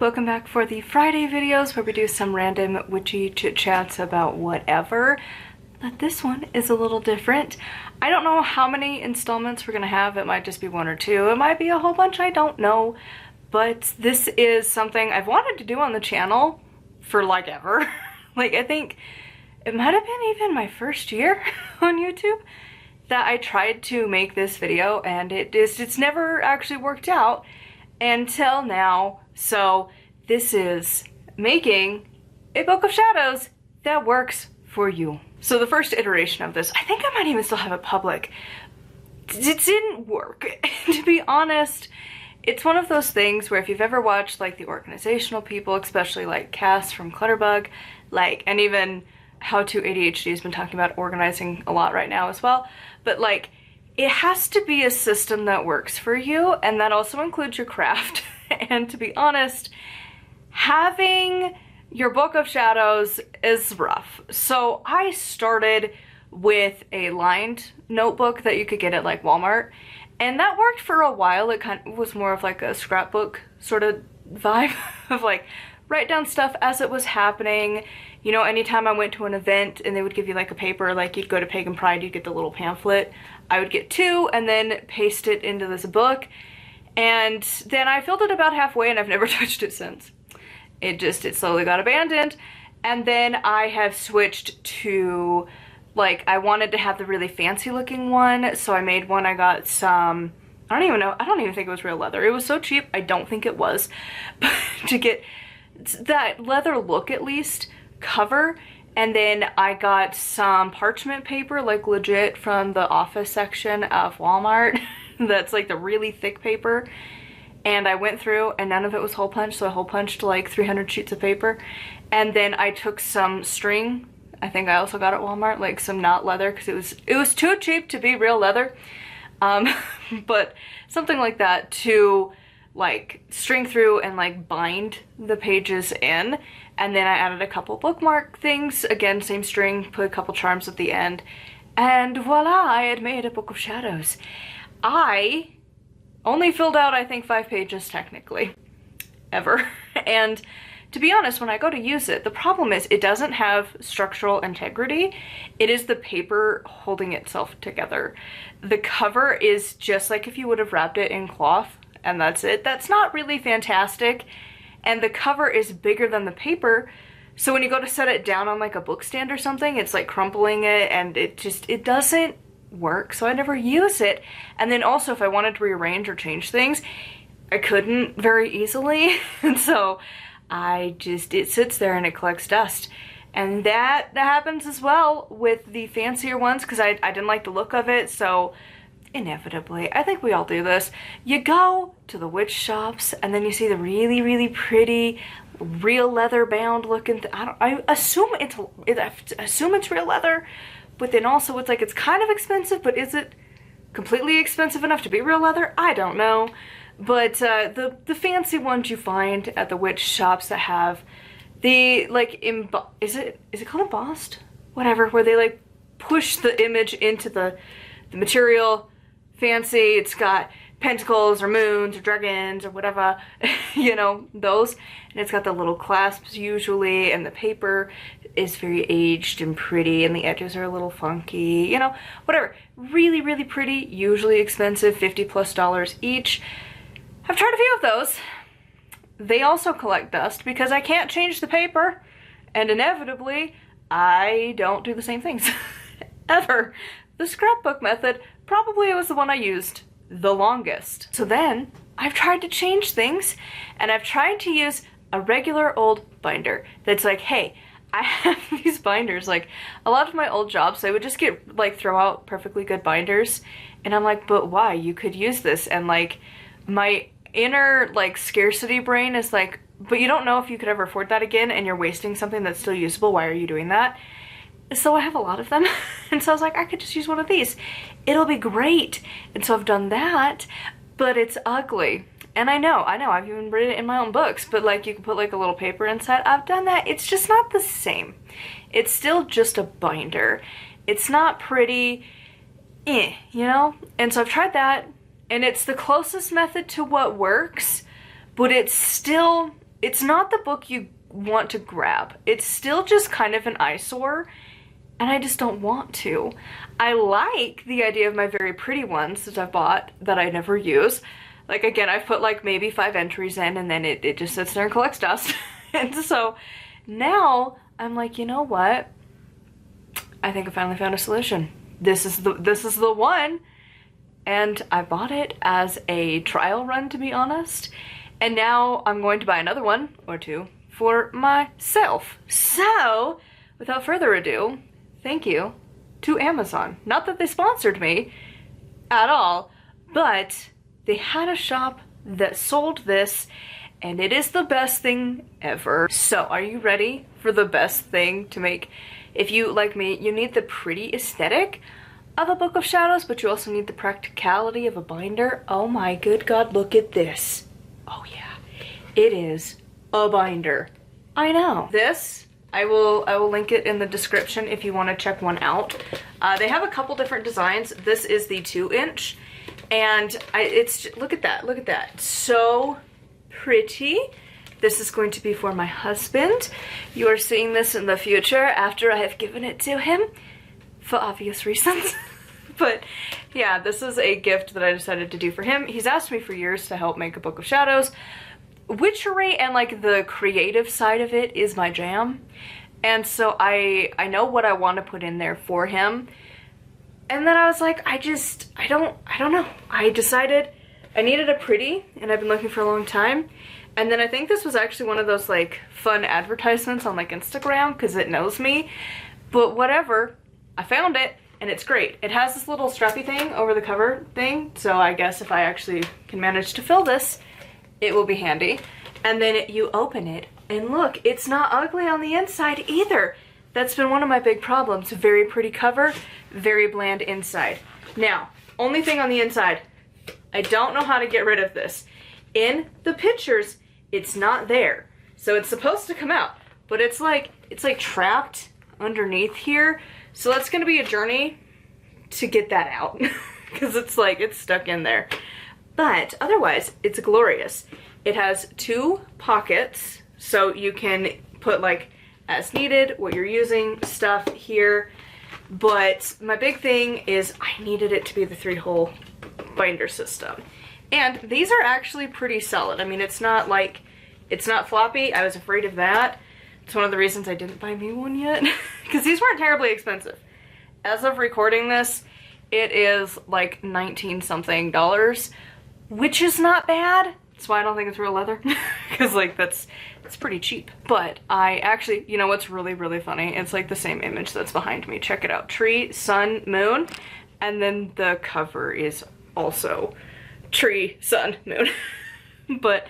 Welcome back for the Friday videos where we do some random witchy chit chats about whatever. But this one is a little different. I don't know how many installments we're gonna have. It might just be one or two. It might be a whole bunch, I don't know. But this is something I've wanted to do on the channel for like ever. Like I think it might have been even my first year on YouTube that I tried to make this video, and it's never actually worked out until now. So this is making a book of shadows that works for you. So the first iteration of this, I think I might even still have it public. It didn't work. To be honest, it's one of those things where if you've ever watched like the organizational people, especially like Cass from Clutterbug, like, and even How to ADHD has been talking about organizing a lot right now as well, but like it has to be a system that works for you, and that also includes your craft. And to be honest, having your book of shadows is rough. So I started with a lined notebook that you could get at like Walmart, and that worked for a while. It kind of was more of like a scrapbook sort of vibe of like write down stuff as it was happening. You know, anytime I went to an event and they would give you like a paper, like you'd go to Pagan Pride, you'd get the little pamphlet. I would get two and then paste it into this book. And then I filled it about halfway and I've never touched it since. It slowly got abandoned. And then I have switched to, like, I wanted to have the really fancy looking one. So I made one. I got some, I don't even know, I don't even think it was real leather. It was so cheap, I don't think it was. But to get that leather look at least, cover. And then I got some parchment paper, like legit from the office section of Walmart. That's like the really thick paper, and I went through and none of it was hole punched, so I hole punched like 300 sheets of paper. And then I took some string, I think I also got at Walmart, like some knot leather, because it was too cheap to be real leather, but something like that to like string through and like bind the pages in. And then I added a couple bookmark things, again same string, put a couple charms at the end, and voila, I had made a book of shadows. I only filled out, I think, 5 pages technically, ever. And to be honest, when I go to use it, the problem is it doesn't have structural integrity. It is the paper holding itself together. The cover is just like if you would have wrapped it in cloth, and that's it. That's not really fantastic. And the cover is bigger than the paper, so when you go to set it down on like a book stand or something, it's like crumpling it, and it doesn't work, so I never use it. And then also if I wanted to rearrange or change things, I couldn't very easily. And so it sits there and it collects dust. And that happens as well with the fancier ones, because I didn't like the look of it. So inevitably, I think we all do this, you go to the witch shops and then you see the really, really pretty real leather bound looking I assume it's real leather. But then also it's like, it's kind of expensive, but is it completely expensive enough to be real leather? I don't know. But the fancy ones you find at the witch shops that have the like, is it called embossed? Whatever, where they like push the image into the material. Fancy, it's got pentacles or moons or dragons or whatever, you know, those. And it's got the little clasps usually, and the paper is very aged and pretty, and the edges are a little funky, you know, whatever. Really, really pretty, usually expensive, $50+ each. I've tried a few of those. They also collect dust because I can't change the paper, and inevitably I don't do the same things ever. The scrapbook method probably was the one I used the longest. So then I've tried to change things, and I've tried to use a regular old binder that's like, hey, I have these binders, like a lot of my old jobs, they would just get like throw out perfectly good binders, and I'm like, but why? You could use this. And like my inner like scarcity brain is like, but you don't know if you could ever afford that again, and you're wasting something that's still usable. Why are you doing that? So I have a lot of them. And so I was like, I could just use one of these, it'll be great. And so I've done that, but it's ugly. And I know, I've even written it in my own books, but like you can put like a little paper inside. I've done that. It's just not the same. It's still just a binder. It's not pretty, you know? And so I've tried that, and it's the closest method to what works, but it's still it's not the book you want to grab. It's still just kind of an eyesore, and I just don't want to. I like the idea of my very pretty ones that I've bought that I never use. Like, again, I've put like maybe 5 entries in, and then it just sits there and collects dust. And so now I'm like, you know what? I think I finally found a solution. This is the one. And I bought it as a trial run, to be honest. And now I'm going to buy another one or two for myself. So, without further ado, thank you to Amazon. Not that they sponsored me at all, but they had a shop that sold this, and it is the best thing ever. So, are you ready for the best thing to make? If you, like me, you need the pretty aesthetic of a Book of Shadows, but you also need the practicality of a binder. Oh my good God, look at this. Oh yeah, it is a binder. I know. This, I will link it in the description if you want to check one out. They have a couple different designs. This is the 2-inch, and look at that, so pretty. This is going to be for my husband. You are seeing this in the future after I have given it to him, for obvious reasons. But yeah, this is a gift that I decided to do for him. He's asked me for years to help make a Book of Shadows. Witchery and like the creative side of it is my jam. And so I know what I want to put in there for him. And then I was like, I don't know. I decided I needed a pretty, and I've been looking for a long time. And then I think this was actually one of those like fun advertisements on like Instagram, because it knows me. But whatever, I found it, and it's great. It has this little strappy thing over the cover thing, so I guess if I actually can manage to fill this, it will be handy. And then you open it, and look, it's not ugly on the inside either. That's been one of my big problems. Very pretty cover, very bland inside. Now, only thing on the inside, I don't know how to get rid of this. In the pictures, it's not there. So it's supposed to come out, but it's like trapped underneath here. So that's gonna be a journey to get that out, because it's stuck in there. But otherwise, it's glorious. It has 2 pockets, so you can put like as needed, what you're using, stuff here. But my big thing is I needed it to be the 3-hole binder system. And these are actually pretty solid. I mean, it's not floppy. I was afraid of that. It's one of the reasons I didn't buy me one yet, because these weren't terribly expensive. As of recording this, it is like 19-something dollars, which is not bad. That's why I don't think it's real leather, because like it's pretty cheap. But I actually, you know what's really, really funny? It's like the same image that's behind me. Check it out. Tree, sun, moon, and then the cover is also tree, sun, moon. But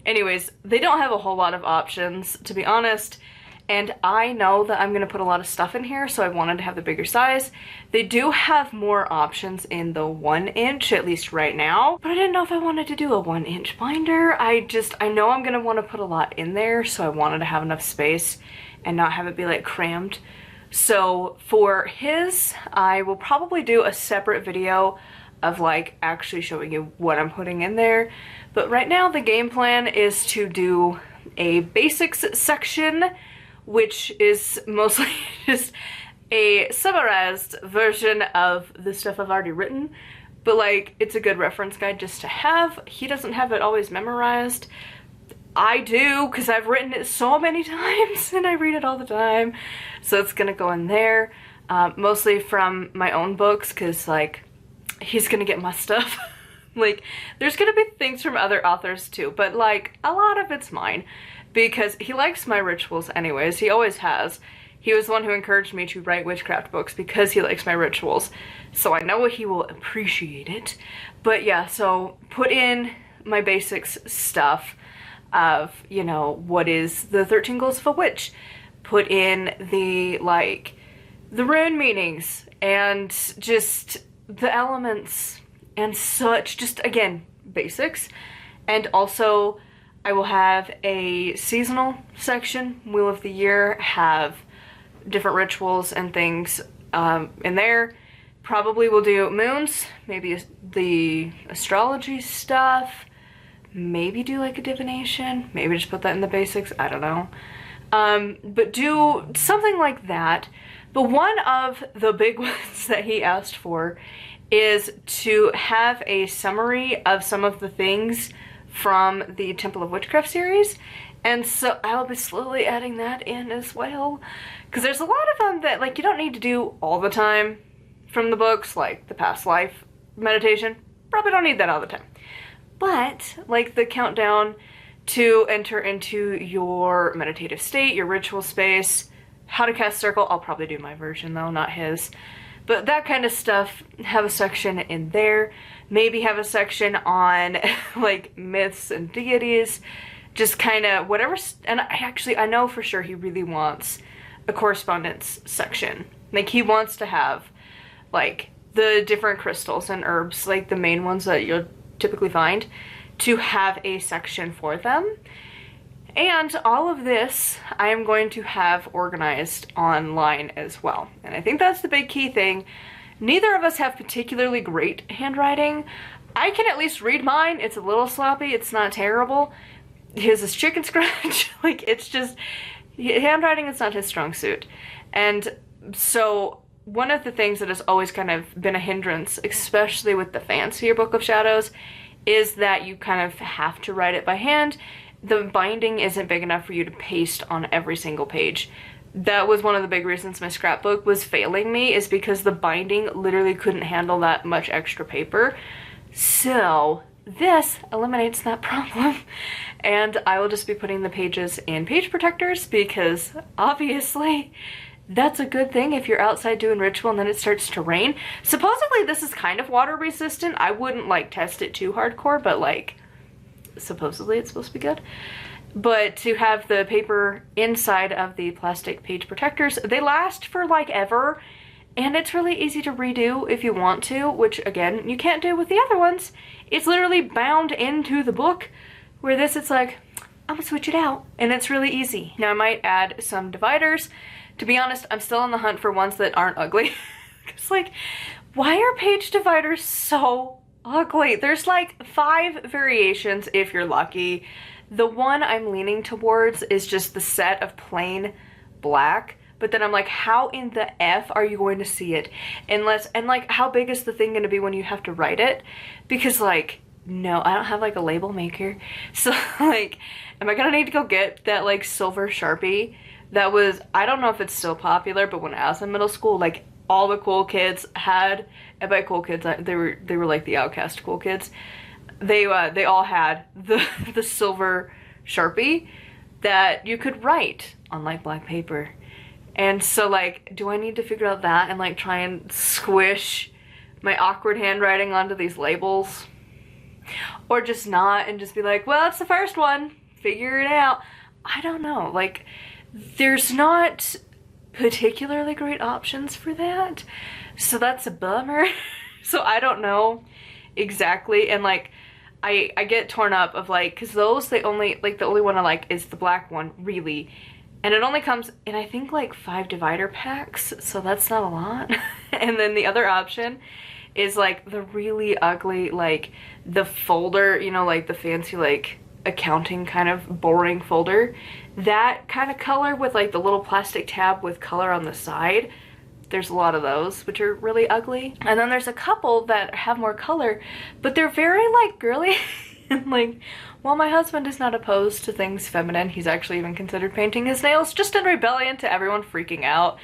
anyways, they don't have a whole lot of options, to be honest, and I know that I'm gonna put a lot of stuff in here, so I wanted to have the bigger size. They do have more options in the 1-inch, at least right now, but I didn't know if I wanted to do a 1-inch binder. I know I'm gonna want to put a lot in there, so I wanted to have enough space and not have it be like crammed. So for his, I will probably do a separate video of like actually showing you what I'm putting in there. But right now the game plan is to do a basics section, which is mostly just a summarized version of the stuff I've already written. But like, it's a good reference guide just to have. He doesn't have it always memorized. I do, because I've written it so many times and I read it all the time. So it's gonna go in there, mostly from my own books, because like, he's gonna get my stuff. Like, there's gonna be things from other authors too, but like, a lot of it's mine, because he likes my rituals anyways. He always has. He was the one who encouraged me to write witchcraft books because he likes my rituals. So I know he will appreciate it. But yeah, so put in my basics stuff of, you know, what is the 13 goals of a witch. Put in the, like, the rune meanings and just the elements and such. Just, again, basics. And also, I will have a seasonal section, Wheel of the Year, have different rituals and things in there. Probably will do moons, maybe the astrology stuff, maybe do like a divination, maybe just put that in the basics, I don't know. But do something like that. But one of the big ones that he asked for is to have a summary of some of the things from the Temple of Witchcraft series. And so I'll be slowly adding that in as well. Because there's a lot of them that like you don't need to do all the time from the books, like the past life meditation. Probably don't need that all the time. But like the countdown to enter into your meditative state, your ritual space, how to cast circle. I'll probably do my version though, not his. But that kind of stuff, have a section in there. Maybe have a section on like myths and deities. Just kind of whatever. And I know for sure he really wants a correspondence section. Like he wants to have like the different crystals and herbs, like the main ones that you'll typically find, to have a section for them. And all of this I am going to have organized online as well. And I think that's the big key thing. Neither of us have particularly great handwriting. I can at least read mine. It's a little sloppy. It's not terrible. His is chicken scratch. Like, it's just, handwriting is not his strong suit. And so one of the things that has always kind of been a hindrance, especially with the fancier Book of Shadows, is that you kind of have to write it by hand. The binding isn't big enough for you to paste on every single page. That was one of the big reasons my scrapbook was failing me, is because the binding literally couldn't handle that much extra paper. So this eliminates that problem. And I will just be putting the pages in page protectors, because obviously that's a good thing if you're outside doing ritual and then it starts to rain. Supposedly this is kind of water resistant. I wouldn't like test it too hardcore, but like supposedly it's supposed to be good. But to have the paper inside of the plastic page protectors, they last for like ever, and it's really easy to redo if you want to, which again you can't do with the other ones. It's literally bound into the book, where this it's like, I'm gonna switch it out, and it's really easy. Now I might add some dividers. To be honest, I'm still on the hunt for ones that aren't ugly. Because like, why are page dividers so ugly? There's like 5 variations if you're lucky. The one I'm leaning towards is just the set of plain black, but then I'm like, how in the F are you going to see it? Unless, and like, how big is the thing going to be when you have to write it? Because like, no, I don't have like a label maker. So like, am I gonna need to go get that like silver Sharpie? That was, I don't know if it's still popular, but when I was in middle school, like all the cool kids had, and by cool kids, they were like the outcast cool kids. They all had the silver Sharpie that you could write on like black paper. And so like, do I need to figure out that and like try and squish my awkward handwriting onto these labels? Or just not and just be like, well, it's the first one, figure it out. I don't know, like there's not particularly great options for that. So that's a bummer. So I don't know exactly, and like I get torn up of like, because those, they only, like the only one I like is the black one, really. And it only comes in, I think, like 5 divider packs, so that's not a lot. And then the other option is like the really ugly, like the folder, you know, like the fancy like accounting kind of boring folder. That kind of color with like the little plastic tab with color on the side. There's a lot of those, which are really ugly. And then there's a couple that have more color, but they're very like girly. And like, while my husband is not opposed to things feminine, he's actually even considered painting his nails just in rebellion to everyone freaking out.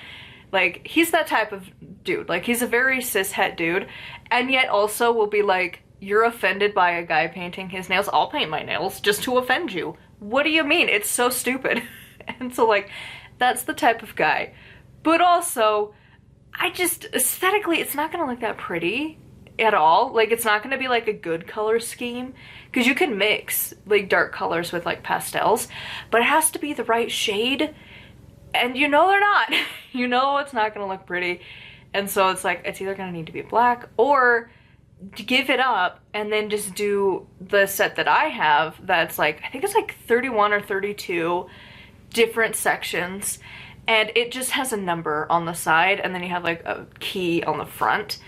Like, he's that type of dude. Like, he's a very cishet dude, and yet also will be like, you're offended by a guy painting his nails? I'll paint my nails just to offend you. What do you mean? It's so stupid. And so like, that's the type of guy. But also, I just, aesthetically, it's not gonna look that pretty at all. Like, it's not gonna be like a good color scheme, because you can mix like dark colors with like pastels, but it has to be the right shade, and you know they're not. You know it's not gonna look pretty. And so it's like, it's either gonna need to be black, or give it up and then just do the set that I have that's like, I think it's like 31 or 32 different sections, and it just has a number on the side, and then you have like a key on the front.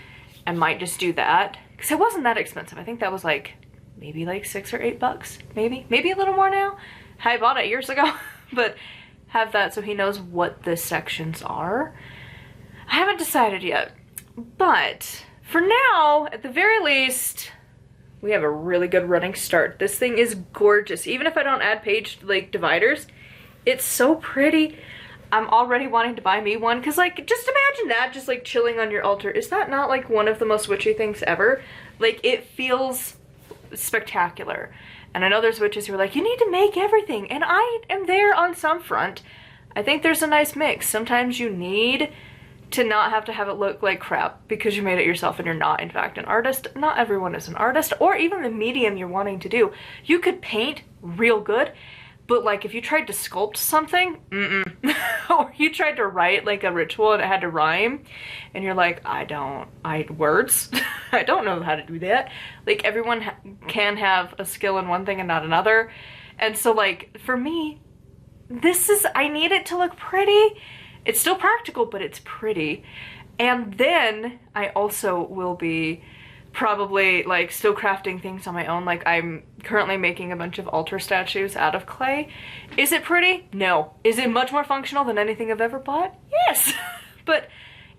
I might just do that, because it wasn't that expensive. I think that was like maybe like $6 or $8, maybe a little more now. I bought it years ago, but have that so he knows what the sections are. I haven't decided yet, but for now, at the very least, we have a really good running start. This thing is gorgeous. Even if I don't add page like dividers, it's so pretty. I'm already wanting to buy me one because like, just imagine that just like chilling on your altar. Is that not like one of the most witchy things ever? Like it feels spectacular. And I know there's witches who are like, you need to make everything. And I am there on some front. I think there's a nice mix. Sometimes you need to not have to have it look like crap because you made it yourself and you're not in fact an artist. Not everyone is an artist, or even the medium you're wanting to do. You could paint real good, but like if you tried to sculpt something, or you tried to write like a ritual and it had to rhyme and you're like, words, I don't know how to do that. Like everyone can have a skill in one thing and not another. And so like for me, I need it to look pretty. It's still practical, but it's pretty. And then I also will be probably like still crafting things on my own. Like I'm currently making a bunch of altar statues out of clay. Is it pretty? No. Is it much more functional than anything I've ever bought? Yes. But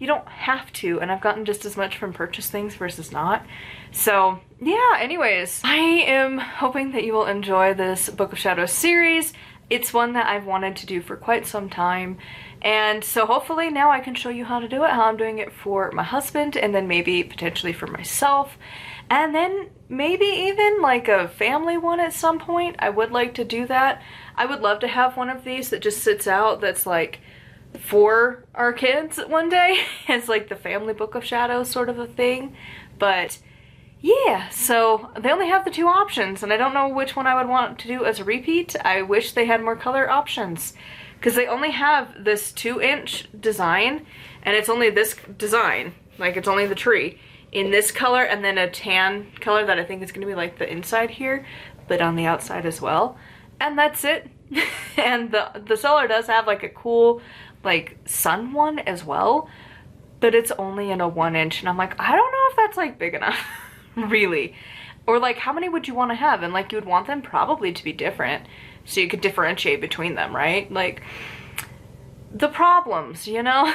you don't have to, and I've gotten just as much from purchase things versus not. So yeah, anyways, I am hoping that you will enjoy this Book of Shadows series. It's one that I've wanted to do for quite some time, and so hopefully now I can show you how to do it, how I'm doing it for my husband, and then maybe potentially for myself, and then maybe even like a family one at some point. I would like to do that. I would love to have one of these that just sits out that's like for our kids one day. It's like the family Book of Shadows sort of a thing, but yeah, so they only have the two options, and I don't know which one I would want to do as a repeat. I wish they had more color options, because they only have this 2-inch design, and it's only this design, like it's only the tree, in this color, and then a tan color that I think is going to be like the inside here, but on the outside as well. And that's it. And the seller does have like a cool like sun one as well, but it's only in a 1-inch, and I'm like, I don't know if that's like big enough. Really. Or like how many would you want to have? And like you would want them probably to be different so you could differentiate between them, right? Like the problems, you know?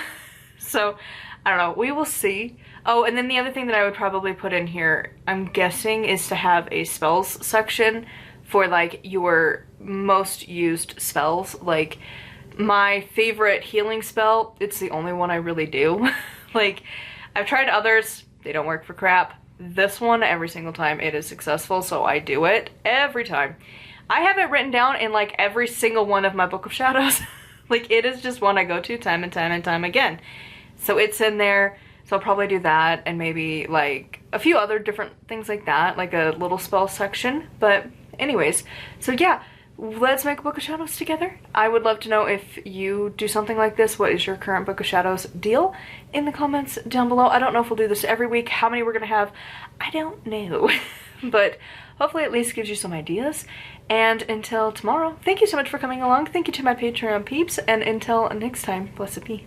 So I don't know, we will see. Oh, and then the other thing that I would probably put in here, I'm guessing, is to have a spells section for like your most used spells. Like my favorite healing spell, it's the only one I really do. Like I've tried others, they don't work for crap. This one, every single time it is successful, so I do it every time. I have it written down in like every single one of my Book of Shadows. Like it is just one I go to time and time and time again. So it's in there, so I'll probably do that, and maybe like a few other different things like that, like a little spell section. But anyways, so yeah, let's make a Book of Shadows together. I would love to know if you do something like this. What is your current Book of Shadows deal? In the comments down below. I don't know if we'll do this every week. How many we're gonna have, I don't know. But hopefully at least gives you some ideas. And until tomorrow, thank you so much for coming along. Thank you to my Patreon peeps. And until next time, blessed be.